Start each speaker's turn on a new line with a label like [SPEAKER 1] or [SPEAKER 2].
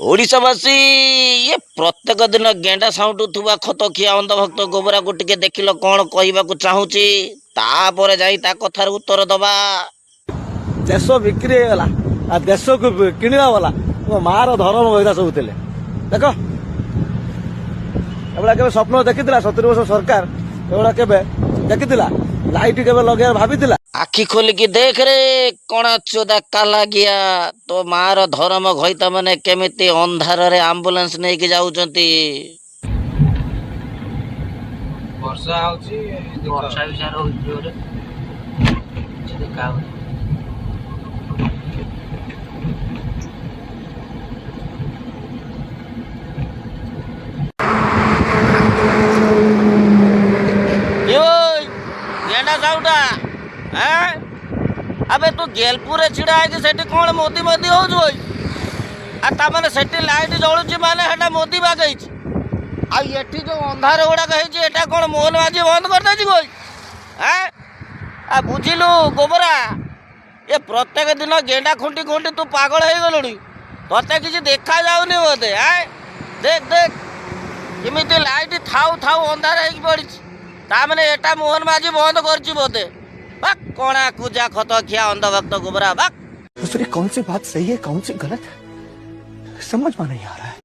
[SPEAKER 1] ଓଡ଼ିଶାବାସୀ ଇଏ ପ୍ରତ୍ୟେକ ଦିନ ଗେଣ୍ଡା ସାଉଁଟୁଥିବା ଖତଖିଆ ଅନ୍ଧଭକ୍ତ ଗୋବରାକୁ ଟିକେ ଦେଖିଲ କ'ଣ କହିବାକୁ ଚାହୁଁଛି, ତାପରେ ଯାଇ ତା କଥାର ଉତ୍ତର ଦବା।
[SPEAKER 2] ଦେଶ ବିକ୍ରି ହେଇଗଲା ଆଉ ଦେଶକୁ କିଣିବା ବାଲା ମୋ ମାର ଧର୍ମ ବହିଦା ସବୁ ଥିଲେ। ଦେଖ ଏଗୁଡ଼ା କେବେ ସ୍ୱପ୍ନ ଦେଖିଥିଲା? 70 ବର୍ଷ ସରକାର ଏଗୁଡ଼ା କେବେ ଦେଖିଥିଲା? ଲାଇଟ୍ କେବେ ଲଗେଇବା ଭାବିଥିଲା?
[SPEAKER 1] ଆଖି ଖୋଲିକି ଦେଖରେ କଣା ଚୋଦା କାଲା ଗିଆ, ତୋ ମାର ଧର୍ମ ଘଇତା ମାନେ କେମିତି ଅନ୍ଧାରରେ ଆମ୍ବୁଲାନ୍ସ ନେଇକି ଯାଉଛନ୍ତି।
[SPEAKER 3] ବର୍ଷା ହଉଛି, ବର୍ଷା ବି ସାର ହଉଛି ଜୋରେ, କିଛି ଦେଖା ହଉନି।
[SPEAKER 1] ଗେଣ୍ଡା ସାଉଟା ଆବେ ତୁ ଗେଲପୁରରେ ଛିଡ଼ା ହେଇକି ସେଠି କ'ଣ ମୋଦି ମୋଦି ହଉଛୁ ଭାଇ? ଆଉ ତାମାନେ ସେଠି ଲାଇଟ୍ ଜଳୁଛି ମାନେ ସେଟା ମୋଦି ବାଗେଇଛି, ଆଉ ଏଠି ଯୋଉ ଅନ୍ଧାର ଗୁଡ଼ାକ ହେଇଛି ଏଟା କ'ଣ ମୋହନ ମାଝି ବନ୍ଦ କରିଦେଇଛି ଭାଇ? ବୁଝିଲୁ ଗୋବରା, ଏ ପ୍ରତ୍ୟେକ ଦିନ ଗେଣ୍ଡା ଖୁଣ୍ଟି ଖୁଣ୍ଟି ତୁ ପାଗଳ ହେଇଗଲୁଣି, ତତେ କିଛି ଦେଖାଯାଉନି ବୋଧେ? ଦେଖ ଦେଖ କେମିତି ଲାଇଟ୍ ଥାଉ ଥାଉ ଅନ୍ଧାର ହେଇକି ପଡ଼ିଛି, ତାମାନେ ଏଟା ମୋହନ ମାଝି ବନ୍ଦ କରିଛି ବୋଧେ। ବାକ୍ କଣା କୁଜା ଖତ ଖିଆ ଅନ୍ଧଭକ୍ତ ଗୋବରା, ବାକ୍।
[SPEAKER 2] कौन सी बात सही है कौन सी गलत है समझ में नहीं आ रहा है।